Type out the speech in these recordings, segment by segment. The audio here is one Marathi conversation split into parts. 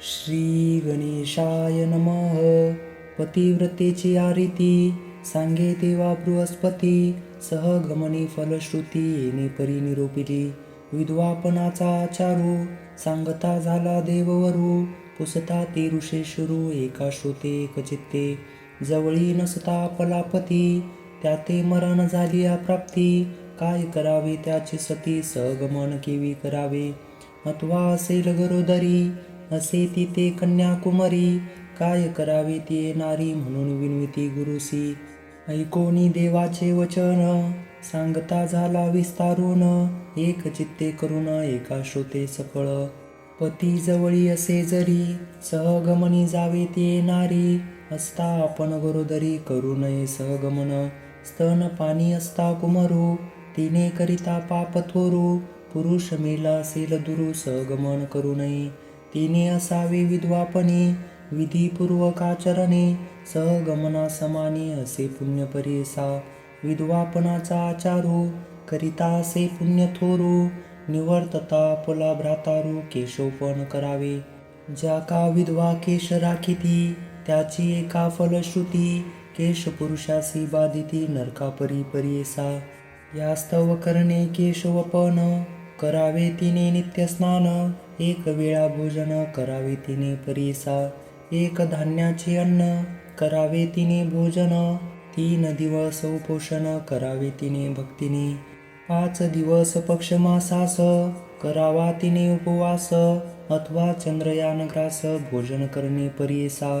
श्री गणेशाय नमः. पतिव्रतेची आरीती सांगे तेव्हा बृहस्पती, सहगमनी फलश्रुती येणे परी निरोपिली. विद्वापनाचा आचारू सांगता झाला देववरू, पुसता ते ऋषेश्वरू एका श्रुते एकचित्ते. जवळी नसता पलापती त्याते मरण झाली अप्राप्ती, काय करावे त्याचे सती सहगमन केवी करावे. अथवा असेल गरोदरी असे तिथे कन्याकुमारी, काय करावे ती नारी म्हणून विनविती गुरुसी. ऐकोनी देवाचे वचन सांगता झाला विस्तारून, एक चित्ते करून एका श्रोते सकळ. पती जवळी असे जरी सहगमनी जावे ती नारी, असता आपण गरोदरी करू नये सहगमन. स्तन पाणी असता कुमरू तिने करिता पाप थोरू, पुरुष मेला असेल दुरू सहगमन करू नये. तिने असावे विद्वापने विधीपूर्वक आचरणे, सहगमना समाने असे पुण्य परेसा. विद्वापनाचा आचारू करिता असे पुण्य थोरू, निवर्तता आपला भ्रातारू केशोपन करावे. ज्या का विधवा केश राखिती त्याची एका फलश्रुती, केश पुरुषासी बाधिती नरका परी परेसा. यास्तव करणे केशवपन करावे तिने नित्य स्नान, एक वेळा भोजन करावे तिने परेसा. एक धान्याचे अन्न करावे तिने भोजन, 3 दिवस उपोषण करावे तिने भक्तीने. 5 दिवस पक्षमासास करावा तिने उपवास, अथवा चंद्रयान ग्रास भोजन करणे परेसा.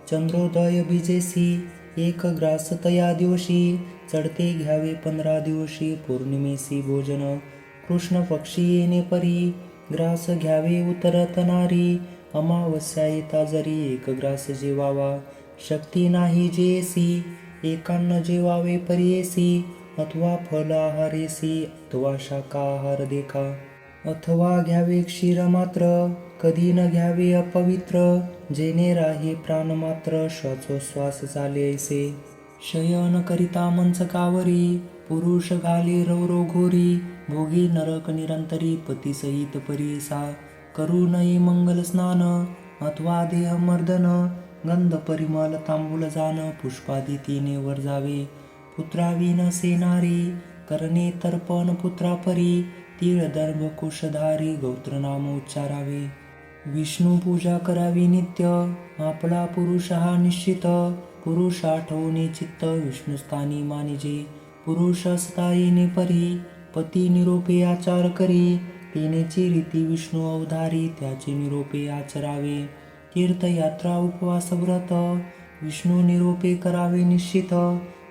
चंद्रोदय बीजेसी एक ग्रास तया दिवशी, चढते घ्यावे 15 दिवशी पौर्णिमेसी भोजन. कृष्ण पक्षी येणे परी ग्रास घ्यावे उतरत नारी, अमावस्या येता जरी एक ग्रास जेवावा. शक्ती नाही जेसी एकान्न जेवावे परीयसी, अथवा फल आहारेसी अथवा शाखा आहार देखा. अथवा घ्यावे क्षीर मात्र कधी न घ्यावे अपवित्र, जेणे राही प्राण मात्र श्वासोश्वास चाले ऐसे. शयन करिता मंचकावरी पुरुष घाले रौरो घोरी, भोगी नरक निरंतरी पतीसहित परीसा. करू नये मंगल स्नान अथवा देह मर्दन, गंध परिमल तांबूल जान पुष्पादी तिने वर जावे. पुत्राविन सेनारी करणे तर्पण पुत्रापरी, तीळ दर्भ कुशधारी गोत्र नाम उच्चारावे. विष्णू पूजा करावी नित्य आपला पुरुष हा निश्चित, पुरुष आठवणे चित्त विष्णुस्थानी मानिजे. पुरुष असता येणे परी पती निरोपे आचार करी, तेनेची रीती विष्णू अवधारी त्याचे निरोपे आचरावे. तीर्थयात्रा उपवास व्रत विष्णू निरोपे करावे निश्चित,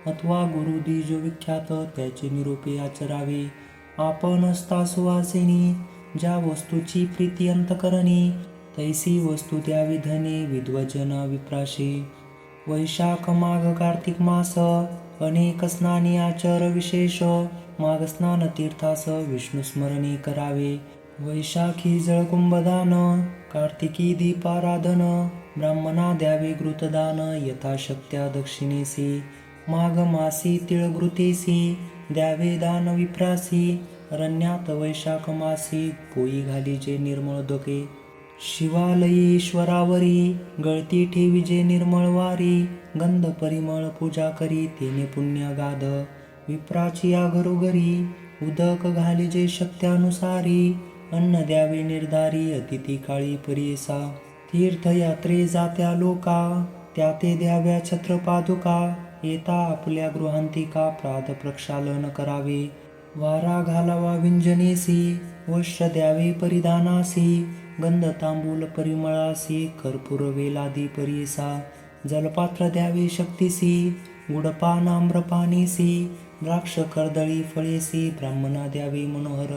अथवा गुरुद्विज विख्यात त्याचे निरोपे आचरावे. आपण असता सुवासिनी ज्या वस्तूची प्रीती अंतकरणी, तैसी वस्तू द्यावी धने विद्वजन विप्राशी. वैशाख माघ कार्तिक मास अनेक स्नानी आचर विशेष, माघ स्नान तीर्थास विष्णू स्मरणे करावे. वैशाखी जळकुंभदान कार्तिकी दीपाराधन, ब्राह्मणा द्यावे घृतदान यथाशक्त्या दक्षिणेसी. माघ मासी तिळघृतेसी द्यावे दान विप्रासी, रण्यात वैशाख मासी पोई घालीजे निर्मळ दोके. शिवालयी ईश्वरावरी गळती ठेवीजे निर्मळ वारी, गंध परिमळ पूजा करी तेने पुण्य गाध. विप्राची या घरोघरी उदक घालीजे शक्त्यानुसारी, अन्न द्यावे निर्धारी अतिथी काळी परीसा. तीर्थयात्रे जात्या लोका त्याते द्याव्या छत्रपादुका, येता आपल्या गृहांतिका प्रात प्रक्षालन करावे. वारा घालावा विंजनेसी वश्य द्यावे परिधानासी, गंध तांबूल परिमळासी कर्पूर वेलादी परीसा. जलपात्र द्यावे शक्तीसी गुडपान आम्रपानीसी, द्राक्ष कर्दळी फळेसी ब्राह्मणा द्यावे मनोहर.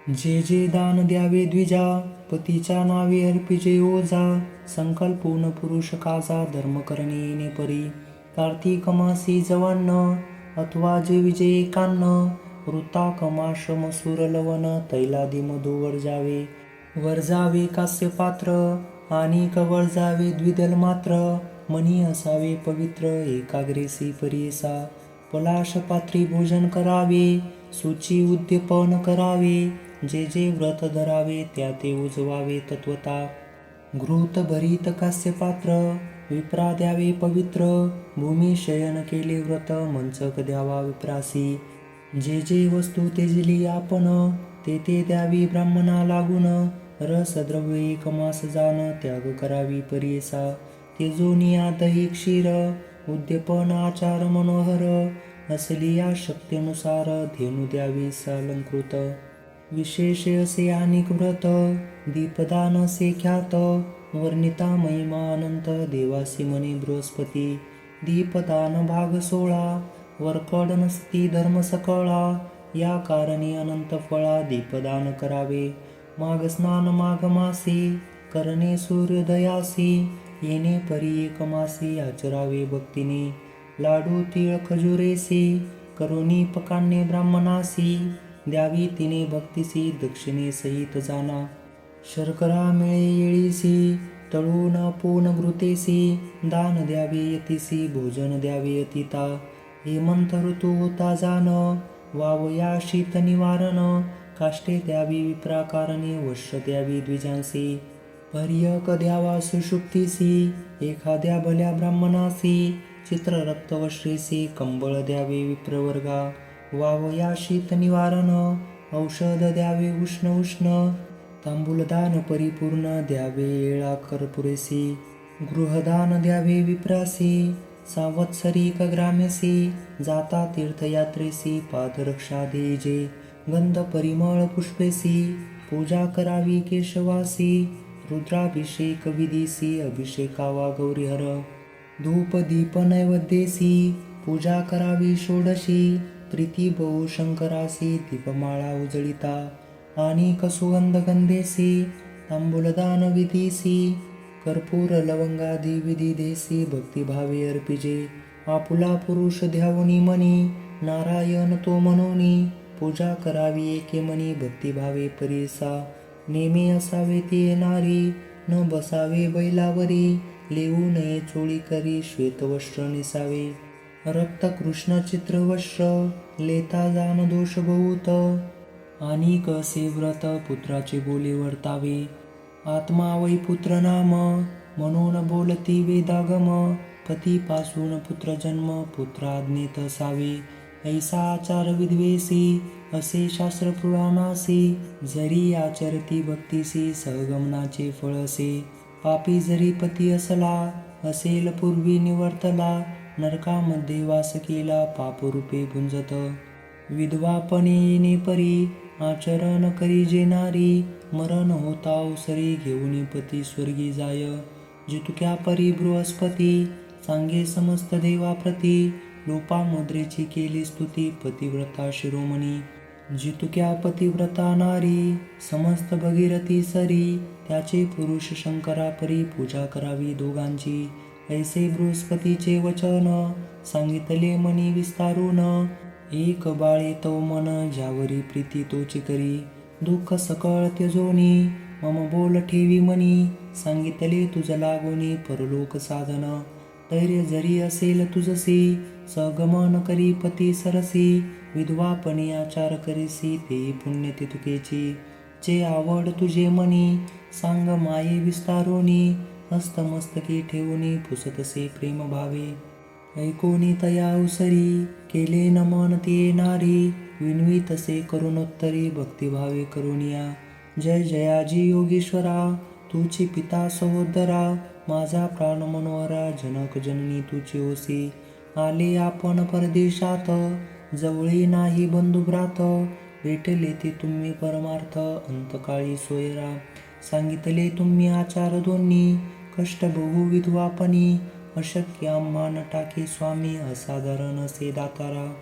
जे जे दान द्यावे द्विजा पतीच्या नावे अर्पिजे ओजा, संकल्पून पुरुष काजा धर्म करणे येणे परी. कार्तिक मासी जवान्न अथवा जे विजय एकान्न, वृता कमाश मसूर लवण तैलादी मधु वर्जावे. वर्जावे कास्य पात्र आणि कवळ जावे द्विदल मात्र, मनी असावे पवित्र एकाग्रेसी परीसा. पलाश पात्री भोजन करावे सुची उद्दीपन करावे, जे जे व्रत धरावे त्या ते उजवावे तत्वता. घृत भरीत कास्य पात्र, विप्रा द्यावे पवित्र, भूमी शयन केले व्रत, मंचक द्यावा विप्रासी. जे जे वस्तू तेजली आपण, ते ते द्यावी ब्राह्मणा लागून. रसद्रव्य एक मास जाण, त्याग करावी परियेसा. तेजोनिया दही क्षीर, उद्दीपन आचार मनोहर. असली या शक्तीनुसार, धेनू द्यावी सालंकृत. विशेष असे अनेक व्रत, दीपदान असे ख्यात. वर्णिता महिमा अनंत, देवासी म्हणे बृहस्पती. दीपदान भाग 16, वरकड नसती धर्म सकळा. या कारणी अनंत फळा, दीपदान करावे. माघ स्नान माघ मासी, करणे सूर्योदयासी. येणे परी एक मासी, आचरावे भक्तीने. लाडू तीळ खजुरेसी, करुणी पकाणे ब्राह्मणासी. द्यावी तिने भक्तीसी, दक्षिणे सहित जाना. शर्करा मिळे येळीसी, तळून पून घृतेसी. दान द्यावे यतीसी, भोजन द्यावे अतिता. हेमंत ऋतू होता जाण, वावया शीत निवारण. काष्टे द्यावी विप्राकारणे, वश्य द्यावी द्विजांसी. पर्यक द्यावा सुषुप्तीसी, एखाद्या भल्या ब्राह्मणासी. चित्र रक्तवश्रेसी, कंबळ द्यावे विप्रवर्गा. वावया शीत निवारण, औषध द्यावे उष्ण उष्ण. तांबूलदान परिपूर्ण, द्यावे येळाकर पुरेसी. गृहदान द्यावे विप्रासी, संवत्सरिक ग्रामेसी. जाता तीर्थयात्रेसी, पादरक्षा देजे. गंध परिमळ पुष्पेसी, पूजा करावी केशवासी. रुद्राभिषेक विधीसी, अभिषेकावा गौरीहर. धूप दीप नैवेद्येसी, पूजा करावी षोडशी. प्रीती बहु शंकरासी, दीपमाळा उजळिता. आणि सुगंध गंधेसी, तांबूलदान विधीसी. कर्पूर लवंगादी विधी देसी, भक्तिभावे अर्पिजे. आपुला पुरुष ध्यावुनी मनी, नारायण तो मनोनी. पूजा करावी एके मनी, भक्तिभावे परिसा. नेमे असावे ती येणारी, न बसावे बैलावरी. लेऊ नये चोळी करी, श्वेतवस्त्र नेसावे. रक्त कृष्ण चित्रवस्त्र, लेता जाण दोष बहुत. आणि कसे व्रत, पुत्राचे बोले वर्तावे. आत्मा वै पुत्र नाम, म्हणून बोलती वेदागम. पतीपासून पुत्र जन्म, पुत्राज्ञेत असावे. ऐसा आचार विद्वेसी, असे शास्त्र पुराणासी. जरी आचरती भक्तीसी, सहगमनाचे फळ असे. पापी जरी पती असला, असेल पूर्वी निवर्तला. नरकामध्ये वास केला, पापरूपे भुंजत. विधवापणे येणे परी, आचरण करी जे नारी. मरण होता अवसरी, घेऊन पती स्वर्गी जाय. जितक्या परी बृहस्पती, सांगे समस्त देवाप्रती. लोपामुद्रेची केली स्तुती, पतिव्रता शिरोमणी. जितक्या पतिव्रता नारी, समस्त भगीरथी सरी. त्याचे पुरुष शंकरा परी, पूजा करावी दोघांची. ऐसे बृहस्पतीचे वचन, सांगितले मनी विस्तारून. एक बाळे तो मन, ज्यावरी प्रीती तोची करी. दुःख सकळ त्यजोनी, मम बोल ठेवी मनी. सांगितले तुझ लागोनी, परलोक साधन. धैर्य जरी असेल तुझसी, सगमन करी पती सरसी. विधवापणे आचार करीसी, तेही पुण्य तितुकेची. जे आवड तुझे मनी, सांग माये विस्तारोनी. हस्तमस्तकी ठेवूनी, पुसतसे प्रेम भावे. ऐकोनी तया उसरी, केले नमन ते नारी. विनवी तसे करुणोत्तरी, भक्तिभावे करुणिया. जय जयाजी योगीश्वरा, तुची पिता सहोदरा. माझा प्राण मनोहरा, जनक जननी तुची ओसी. आले आपण परदेशात, जवळी नाही बंधुभ्रात. भेटले ते तुम्ही परमार्थ, अंतकाळी सोयरा. सांगितले तुम्ही आचार दोन्ही, कष्ट बहु विधवापणी. अशक्य आम्हा न टाके स्वामी, असाधारण असे दातारा.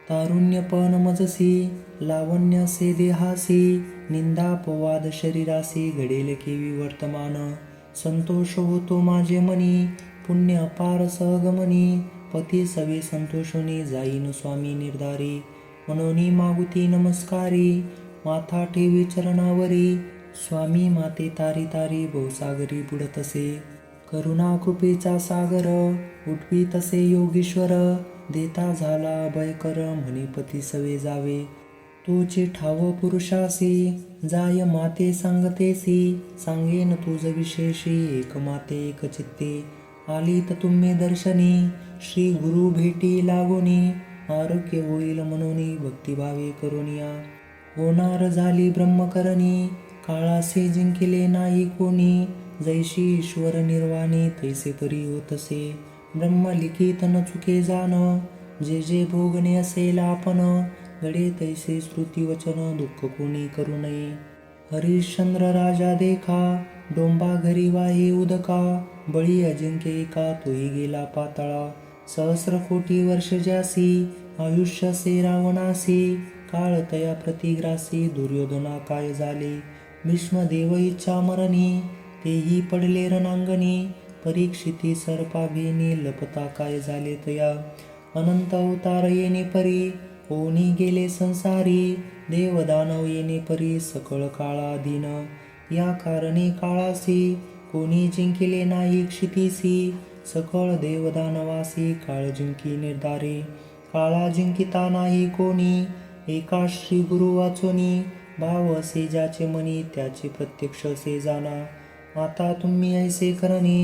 तारुण्यपण मजसी, लावण्य असे देहासी. निंदापवाद शरीरासी, घडेल केवी वर्तमान. संतोष होतो माझे मनी, पुण्य अपार सहगमनी. पती सवे संतोषोनी, जाईन स्वामी निर्धारी. मनोनी मागुती नमस्कारी, माथा ठेवी चरणावरी. स्वामी माते तारी तारी, भवसागरी बुडतसे. करुणा कृपेचा सागर, उठवी तसे योगीश्वर. देता झाला अभयकर, म्हणे पती सवे जावे. तोचे ठाव पुरुषासी जाय माते सांगतेसी सांगेन तुझ विशेषी एक माते एक चित्ते आलीत तुम्ही दर्शनी श्री गुरु भेटी लागोनी आरोग्य होईल म्हणून भक्तिभावे करुनिया होणार झाली ब्रह्मकरणी काळासे जिंकिले नाही कोणी जैशी ईश्वर निर्वाणी तैसे परी होतसे ब्रह्म लिखित न चुके जाण जे जे भोगणे असेल आपण घडे तैसे श्रुती वचन दुःख कोणी करू नये हरिश्चंद्र राजा देखा डोंबा घरी वाहे उदका बळी अजिंक्य एका तोही गेला पाताळा सहस्र कोटी वर्ष ज्यासी आयुष्य से रावणासी काळ तया प्रतिग्रासी दुर्योधना काय झाले भीष्मदेव इच्छा मरणी तेही पडले रणांगणी परीक्षिती सर्पा घेणे लपता काय झाले तया अनंत अवतार येणे परी होनी गेले संसारी देवदानव येणे परी सकळ काळाधीन या कारणे काळासी कोणी जिंकिले नाही क्षितीसी सकळ देवदानवासी काळ जिंकी निर्धारे काळा जिंकिता नाही कोणी एका श्री गुरु वाचोनी भाव असे ज्याचे मनी त्याचे प्रत्यक्ष असे जाणा आता तुम्ही ऐसे करणे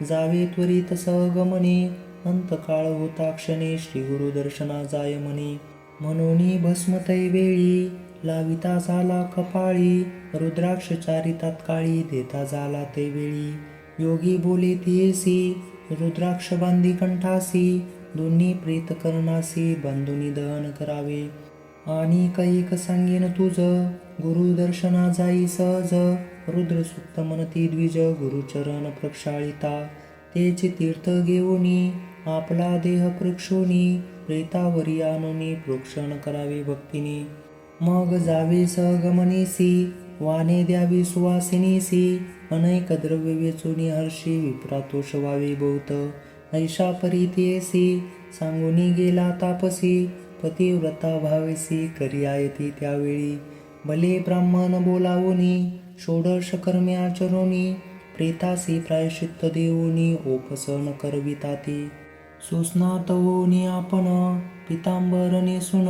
जावे त्वरित सहगमने अंतकाळ होता क्षणे श्री गुरु दर्शना जाय म्हणे म्हणून भस्मतै वेळी लाविता झाला कपाळी रुद्राक्ष चारितात काळी देता झाला ते वेळी योगी बोले तियेसी रुद्राक्ष बांधी कंठासी दोन्ही प्रेत करणासी बांधुनी दहन करावे आणि कैक सांगेन तुझ गुरु दर्शना जाई सहज रुद्र सुक्त मनती द्विज गुरुचरण प्रक्षाळिता तेचे तीर्थ घेऊनी आपला देह प्रक्षोनी प्रेतावरी आणूनी प्रोक्षण करावे भक्तीने मग जावे सहगमनीसी वाने द्यावी सुवासिनीसी अनेक द्रव्य वेचुनी हर्षी विप्रातोष व्हावे बहुत ऐशा परितेसी सांगुनी गेला तापसी पतिव्रता भावेसी करी आयती त्यावेळी भले ब्राह्मण बोलावोनी षोडश कर्मे आचरोनी प्रेतासी प्रायश्चित्त देऊनी ओपसन करविताती सुस्नात होऊनी आपण पितांबर नेसून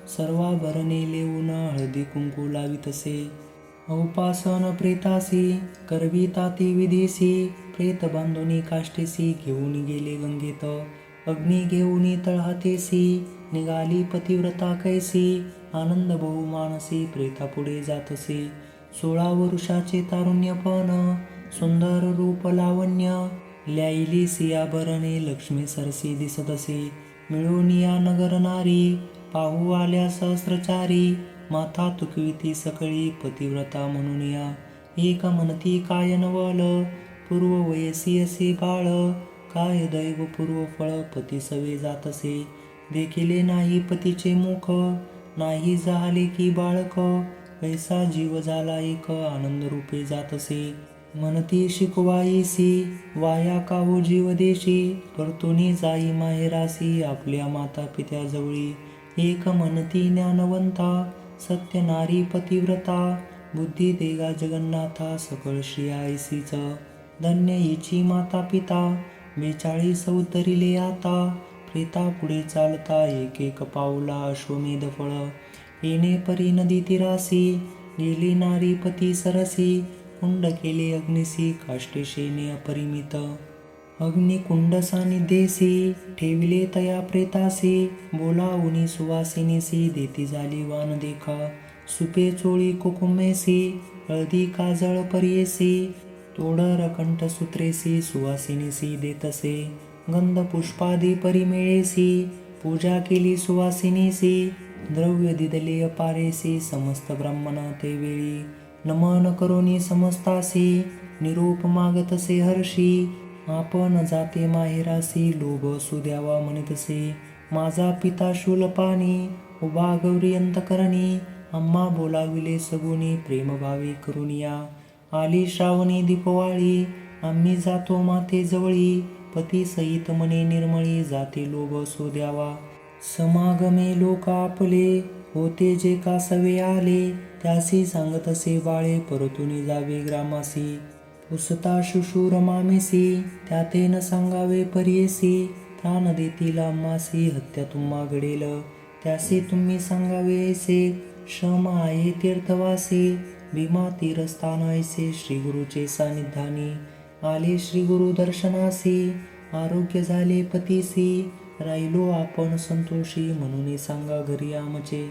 सर्वाभरणे लेऊन हळदी कुंकू लावितसे औपासन प्रेतासी करविताती विधीसी प्रेत बांधुनी काष्टेसी घेऊन गेले गंगेत अग्नी घेऊनी तळहातेसी निघाली पतिव्रता कैसी आनंद बहुमानसी प्रेतापुढे जातसे 16 वर्षाचे तारुण्यपण सुंदर रूप लावण्य ल्याईली सियाभरणे लक्ष्मी सरसी दिसतसे मिळून या नगर नारी पाहू आल्या सहस्रचारी माथा तुकविती सकळी पतिव्रता म्हणून या एक म्हणती काय नवल पूर्व वयसी असे बाळ काय दैव पूर्व फळ पती सवे जातसे देखिले नाही पतीचे मुख नाही झाले की बाळक ऐसा जीव झाला एक आनंद रूपे जातसे म्हणती शिकवाईसी वाया काहू जीव देशी परतुनी जाई माहेरासी आपल्या माता पित्याजवळी एक म्हणती ज्ञानवंता सत्य नारी पतिव्रता बुद्धी देगा जगन्नाथा सकळ श्री आईसीच धन्य हिची माता पिता 42 उतरिले आता प्रेता पुढे चालता एक एक पाऊला अश्वमेध फळ येणे परी नदी तिरासी गेली नारी पती सरसी कुंड केले अग्निसी काष्टे शेने अपरिमित अग्निकुंड सानिध्येसी ठेविले तया प्रेतासी बोलावुनी सुवासिनीसी देती झाली वान देखा सुपे चोळी कुकुमेसी हळदी काजळ परियेसी तोडर कंठसूत्रेसी सुवासिनीसी देतसे गंध पुष्पादी परिमेळेसी पूजा केली सुवासिनीसी द्रव्य दिदले अपारेसी समस्त ब्राह्मणा ते वेळी नमन करोनी समस्तासी निरोप मागतसे हर्षी आपण जाते माहेरासी लोभ सुद्यावा म्हणतसे माझा पिता शूलपाणी उभा गौरी अंतकरणी आम्हा बोलाविले सगुनी प्रेमभावे करुनिया आली श्रावणी दीपवाळी आम्ही जातो माते जवळी पती सहित मने निर्मळी जाते लोभ सुद्यावा समागमे लोक आपले होते जे कासवे आले त्यासी सांगतसे बाळे परतुनी जावे ग्रामासी पुसता शुशूर मामेसी त्याते न सांगावे परियेसी प्राण देतील आम्हासी हत्या तुम्हा घडेल त्यासी तुम्ही सांगावे ऐसे श्रम आहे तीर्थवासी भीमा तीरस्थान ऐसे श्री गुरुचे सानिध्यानी आले श्री गुरु दर्शनासी आरोग्य झाले पतीसी राहिलो आपण संतोषी म्हणून सांगा घरी आमचे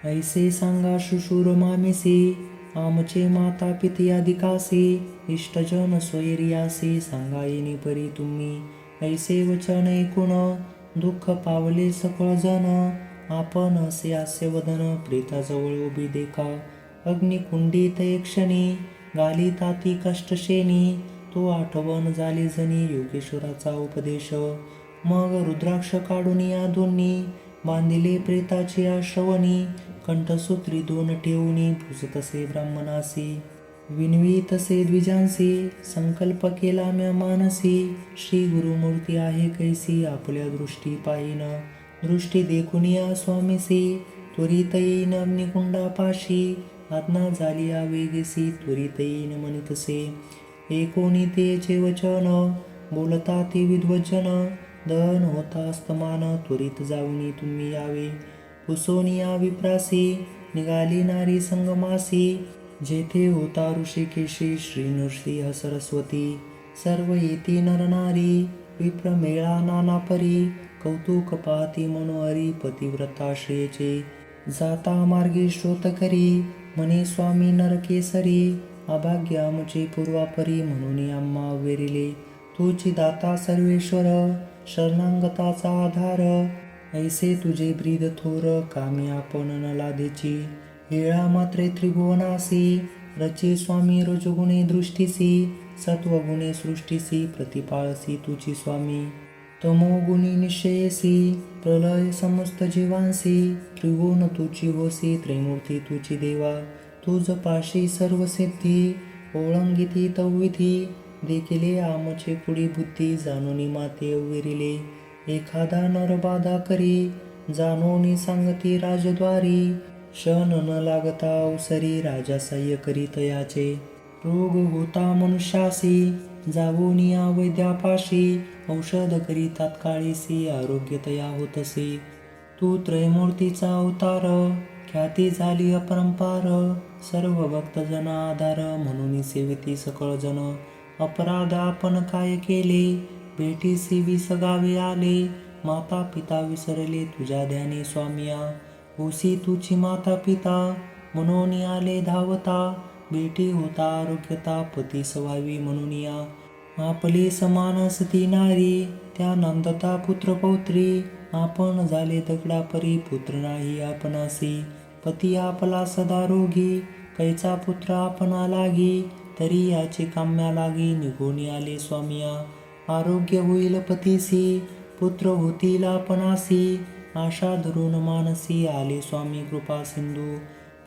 ऐसे सांगा शुशूर मामेसी आमचे माता पिती अधिकासी इष्टजन सोयरियासी सांगा येणे परी तुम्ही ऐसे वचन ऐकून दुःख पावले सकळ जन आपण असे हास्य वदन प्रेताजवळ उभी देखा अग्निकुंडीत एक क्षणी गाली ताती कष्टशेनी तो आठवण झाले जणी योगेश्वराचा उपदेश मग रुद्राक्ष काढून या दोन्ही बांधिले प्रेताची आश्रवणी कंठसूत्री 2 ठेवूनी भुजतसे ब्राह्मणासी विनवी तसे द्विजांसी संकल्प केला म्या मानसी श्री गुरुमूर्ती आहे कैसी आपल्या दृष्टी पाहिन दृष्टी देखून या स्वामीसी त्वरित येईन अग्निकुंडापाशी आज्ञा झाली आवेगेसी त्वरित येईन म्हणतसे एकोणी तेचे वचन बोलता ते विद्वजन दहन होता अस्तमान त्वरित जाऊनी तुम्ही यावे पुसोनिया विप्रासी निघाली नारी संगमासी जेथे होता ऋषिकेशी श्री नृसिंह सरस्वती सर्व येती नरनारी विप्र मेळा नाना परी कौतुक पाहती मनोहरी पतिव्रताश्रयेचे जाता मार्गी श्रोत करी म्हणे स्वामी नरकेसरी अभाग्य आमचे पूर्वापरी म्हणून आम्हा वेरिले तुझी दाता सर्वेश्वर शरणांगताचा आधार ऐसे तुझे ब्रीद थोर कामी आपण न लादेची हेळा मात्रे त्रिभुवनासी रची स्वामी रजगुणे दृष्टीसी सत्वगुणे सृष्टीसी प्रतिपाळसी तुझी स्वामी तमोगुणी निश्चयसी प्रलय समस्त जीवांसी त्रिगुण तुझी होसी त्रैमूर्ती तुझी देवा तुझ पाशी सर्व सिद्धी ओळंगिती तवविधी देखिले आमचे पुढी बुद्धी जाणोनी माते अविरिले एखादा नर बाधा करी जाणोनी सांगती राजद्वारी शन न लागता अवसरी राजा सह्य करी तयाचे रोग होता मनुष्यासी जावोनी वैद्यापाशी औषध करी तात्काळीसी आरोग्य तया होतसे तू त्रयमूर्तीचा अवतार ख्याती झाली अपरंपार सर्व भक्तजन आधार म्हणून सेविती सकळ जन अपराध आपण काय केले भेटीसी विसगावे आले माता पिता विसरले तुझ्या ध्यानी स्वामिया होसी तुझी माता पिता म्हणून आले धावता भेटी होता आरोग्यता पती सवावी म्हणून या आपले समान सती नारी त्या नंदता पुत्र पौत्री आपण झाले दगडा परी पुत्र नाही आपणासी पती आपला सदा रोगी कैचा पुत्र आपणा लागी तरी याचे काम्या लागी निघून आले स्वामिया आरोग्य होईल पतीसी पुत्र होतील आपणासी आशा धरून मानसी आले स्वामी कृपा सिंधू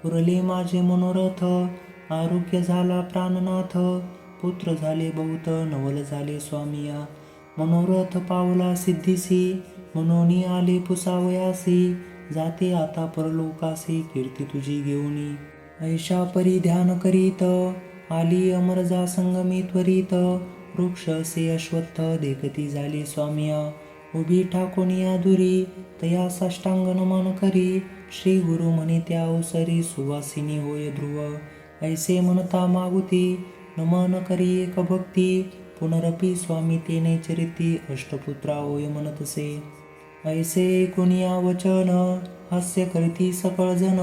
पुरले माझे मनोरथ आरोग्य झाला प्राणनाथ पुत्र झाले बहुत नवल झाले स्वामिया मनोरथ पावला सिद्धीसी म्हणून आले पुसावयासी जाते आता परलोकासी कीर्ती तुझी घेऊनी ऐशा परी ध्यान करीत आली अमरजा संगमी त्वरित वृक्ष असे अश्वत्थ देखती झाली स्वामिया उभी ठाकोनिया दुरी तया साष्टांग नमन करी श्री गुरु म्हणे त्या अवसरी सुवासिनी होय ध्रुव ऐसे म्हणता मागुती नमन करी एक भक्ती पुनरपी स्वामी तेने चरिती अष्टपुत्रा होय म्हणतसे ऐसे कोणिया वचन हास्य करती सकळ जन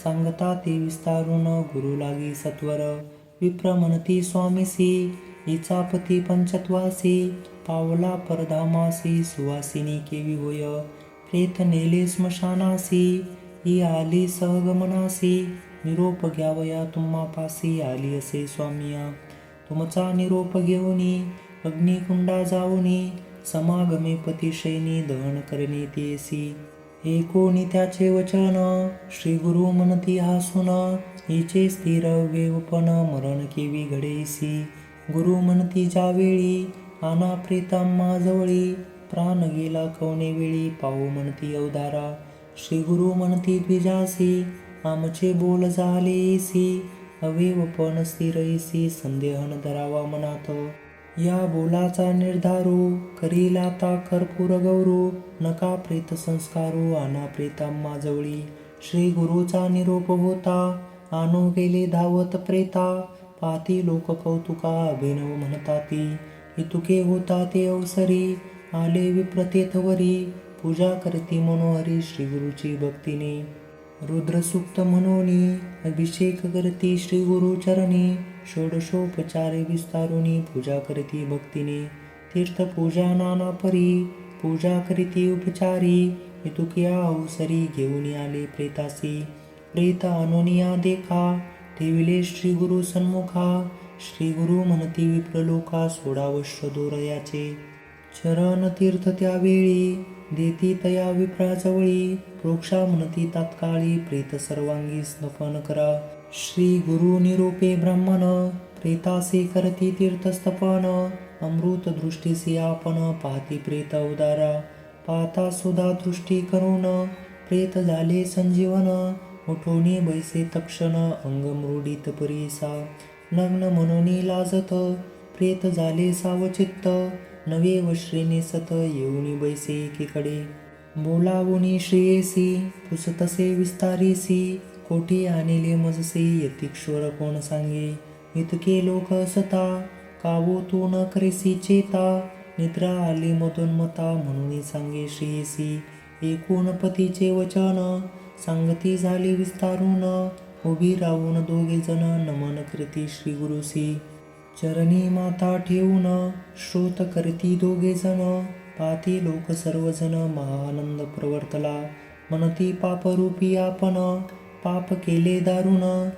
सांगता ते विस्तारून गुरु लागी सत्वर विप्र म्हणती स्वामीसी हिचा पती पंचत्वासी पावला परधामासी सुवासिनी केवी होय प्रेत नेले स्मशानासी ही आली सहगमनासी निरोप घ्यावया तुम्हा पासी आली असे स्वामिया तुमचा निरोप घेऊनी अग्निकुंडा जाऊनी समागमे पतिशयनी दहन करणे तेसी हे कोणी त्याचे वचन श्री गुरु म्हणती हासून हिचे स्थिर वेवपण मरण केवी घडेसी गुरु म्हणती ज्यावेळी आना प्रीतम माझवळी प्राण गेला कवने वेळी पाहू म्हणती अवधारा श्री गुरु म्हणती द्विजासी आमचे बोल झालेसी अवेवपण स्थिरैसी संदेहन धरावा मनात या बोलाचा निर्धारू करील आता कर्पूर गौरू नका प्रेत संस्कारू आना प्रेतम माझवळी श्री गुरुचा निरोप होता, आणू गेले धावत प्रेता. पाती लोक कौतुका अभिनव म्हणताती, इतुके होता ते अवसरी. आले विप्रतेथवरी, पूजा करती मनोहरी श्री गुरुची भक्तीने. रुद्रसूक्त म्हणूनी अभिषेक करती श्री गुरुचरणी. षोडशोपचारे विस्तारुनी पूजा करती भक्तीने. तीर्थपूजा नाना परी, पूजा करीती उपचारी. इतुकिया अवसरी घेऊन आले प्रेतासी. प्रेत अनुनिया देखा, ठेविले श्री गुरु सन्मुखा. श्री गुरु म्हणती विप्रलोका, सोडावश्य दोरयाचे. चरण तीर्थ त्यावेळी, देती तया विप्राजवळी. प्रोक्षा म्हणती तात्काळी, प्रेत सर्वांगी स्नपन करा. श्री गुरु निरोपे ब्राह्मण, प्रेतासी करती तीर्थस्तपन. अमृत दृष्टीसी आपण, पाहती प्रेत उदारा. पाहता सुधा दृष्टी करून, प्रेत झाले संजीवन. उठोनी बैसे तक्षण, अंग मृडीत परीसा. नग्न म्हणून लाजत, प्रेत झाले सावचित्त. नवे वस्त्रे नेसत, येऊनी बैसे एकीकडे. बोलावुनी श्रेयसी, पुसतसे विस्तारीसी. कोठी आणिले मजसे, यतिक्षर कोण सांगे. इतके लोक असता, कावो तू न करेसी चेता. निद्रा आली मदोन्मता, म्हणून सांगे श्रेयसी. एकूण पतीचे वचन, सांगती झाली विस्तारून. उभी राहून दोघे जण, नमन करती श्री गुरुसी. चरणी माता ठेवून, श्रोत करती दोघे जण. पाती लोक सर्वजण, महानंद प्रवर्तला. म्हणती पापरूपी आपण, पाप केले दारुण.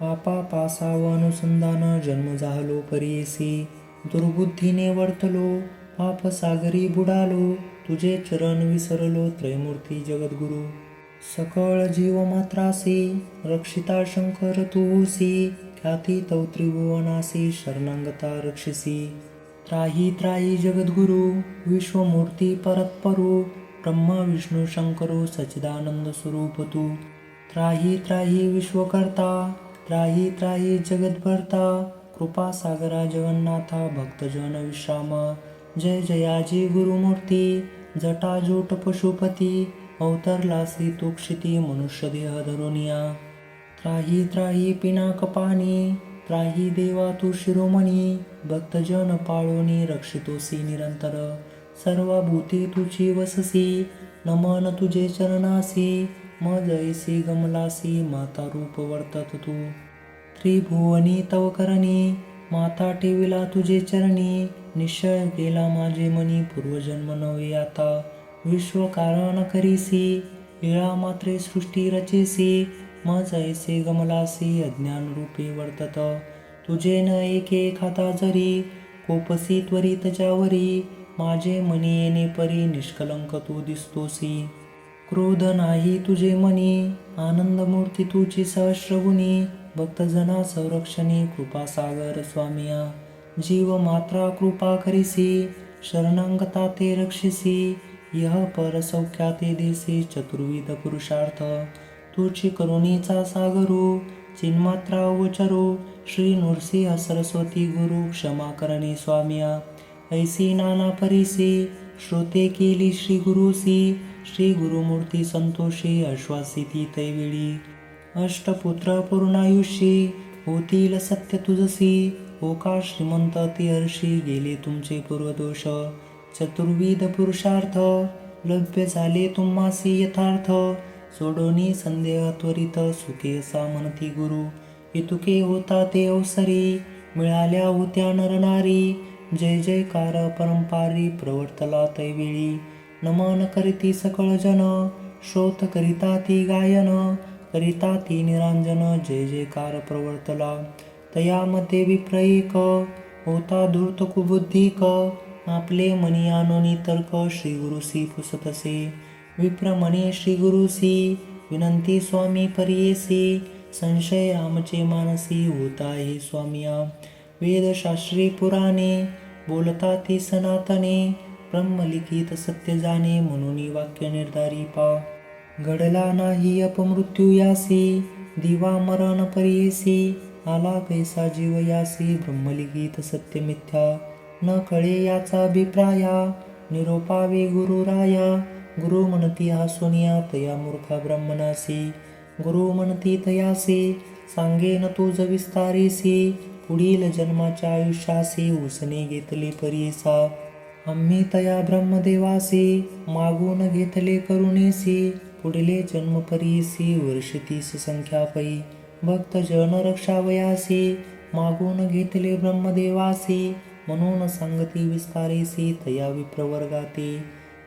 पापा पासाव अनुसंधान, जन्म झालो परीसी. दुर्बुद्धीने वर्तलो, पाप सागरी बुडालो. तुझे चरण विसरलो, त्रयमूर्ती जगद्गुरु. सकळ जीव मात्रासी, रक्षिता शंकर तू होसी. ख्याती तौ त्रिभुवनासी, शरणांगता रक्षसी. त्राही त्राही जगद्गुरु, विश्वमूर्ती परत्परू. ब्रह्मा विष्णू शंकरो, सच्चिदानंद स्वरूप तू. त्राही त्राही विश्वकर्ता, त्राही त्राही जगद्भर्ता. कृपा सागरा जगन्नाथा, भक्तजन विश्रामा. जय जयाजी गुरुमूर्ती, जटाजूट पशुपती. अवतरलासी तू क्षिती, मनुष्य देह धरुनिया. त्राही त्राही पिनाकपाणी, त्राही देवा तू शिरोमणी. भक्तजन पाळोनी, रक्षितोसी निरंतर. सर्व भूती तुझी वससी, नमन तुझे चरणासी. मज ऐसी गमलासी, माता रूप वर्तत तू. त्रिभुवनी तव करणी, माता ठेविला तुझे चरणी. निश्चय केला माझे मनी, पूर्वजन्म नव्हे आता. विश्व कारण करीसी, लीळा मात्रे सृष्टी रचेसी. मज ऐसे गमलासी, अज्ञान रूपे वर्तत. तुझे न एके खाता जरी, कोपसी त्वरित ज्यावरी. माझे मनी येणे परी, निष्कलंक तू दिसतोसी. क्रोध नाही तुझे मनी, आनंदमूर्ती तुझी सहस्रगुणी. भक्तजना संरक्षणी, कृपा सागर स्वामिया. जीव मात्रा कृपा करीसी, शरणांगता ते रक्षिसी. यह पर सौख्या ते देसी, चतुर्विध पुरुषार्थ. तुझी करुणीचा सागरू, चिन्मात्रा उच्चरू. श्री नृसिंह सरस्वती गुरु, क्षमा करणे स्वामिया. ऐसी नाना परीसी, श्रोते केली श्री गुरुसी. श्री गुरुमूर्ती संतोषी, आश्वासिती तैवेळी. अष्टपुत्र पूर्णायुषी, होतील सत्य तुझसी. ओका श्रीमंत ती हर्षी, गेले तुमचे पूर्वदोष. चतुर्विध पुरुषार्थ, लभ्य झाले तुम्हासी यथार्थ. सोडोनी संदेह त्वरित, सुखे असा म्हणती गुरु. इतुके होता ते अवसरी, मिळाल्या होत्या नरनारी. जय जयकार परंपारी, प्रवर्तला तैवेळी. नमन करीती सकळ जन, श्रोत करिता ती गायन. करिता ती निरांजन, जय जयकार प्रवर्तला. तयामध्ये विप्र एक, होता धूर्त कुबुद्धिक. आपले मनी आणोनी तर्क, श्री गुरुसी पुसतसे. विप्र म्हणे श्री गुरुसी, विनंती स्वामी परियेसी. संशय आमचे मानसी, होता हे स्वामिया. वेदशास्त्री पुराणे, बोलता ती सनातने. ब्रह्मलिखित सत्य जाणे, म्हणून वाक्य निर्धारी पा. घडला नाही अपमृत्यू यासी, दिवा मरण परियेसी. आला कैसा जीव यासी, ब्रह्मलिखित सत्य मिथ्या. न कळे याचा अभिप्राया, निरोपावे गुरुराया. गुरु म्हणती हासुनिया तया मूर्खा ब्रह्मणासी. गुरु म्हणती तयासी सांगेन तुझ विस्तारीसी. पुढील जन्माच्या आयुष्यासी उसने घेतले परीसा. आम्ही तया ब्रह्मदेवासी मागून घेतले करुणेसी. पुढले जन्म परीसी वर्ष 30 संख्या पै. भक्त जन रक्षावयासी मागून घेतले ब्रह्मदेवासी. म्हणून सांगती विस्तारेसी तया विप्रवर्गाती.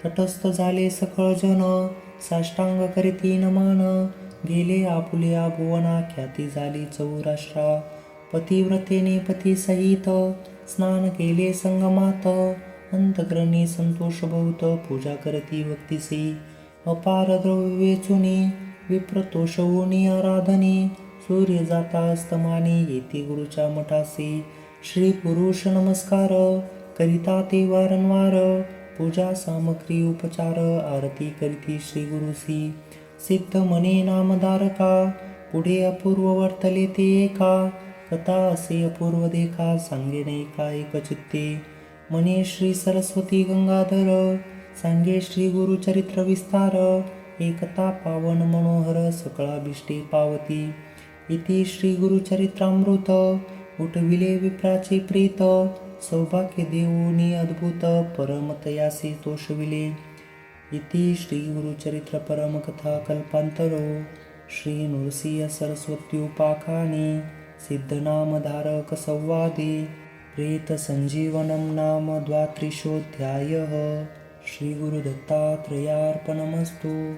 तटस्थ झाले सकळ जन साष्टांग करीती नमन. गेले आपुल्या भुवना ख्याती झाली चौराष्ट्रा. पतिव्रतेने पती सहित स्नान केले संगमात. अंतकरणी संतोष बहुत पूजा करती भक्तिसी. अपार द्रव्य वेचुनी विप्रतोषवुनी आराधने. सूर्य जाता अस्तमानी येते गुरुच्या मठासी. श्री पुरुष नमस्कार करिता ते वारंवार. पूजा सामग्री उपचार आरती करीती श्री गुरुसी. सिद्ध मने नामधारका पुढे अपूर्व वर्तले ते एका. कथा असे अपूर्व देखा सांगे नैका एकचित्ते. मने श्री सरस्वती गंगाधर सांगे श्री गुरुचरित्र विस्तार. एकता पावन मनोहर सकळाभिष्टे पावती. इति श्री गुरुचरित्रामृत उठविले विप्राचे प्रीत. सौभाग्य देऊनी अद्भुत परमतयासी तोषविले. इति श्री गुरुचरित्र परमकथा कल्पांतरो. श्री नृसिंह सरस्वत्युपाखाने सिद्धनामधारक संवादे प्रेत संजीवनं नाम द्वात्रिंशोऽध्यायः. श्री गुरुदत्तात्रेयार्पणमस्तु.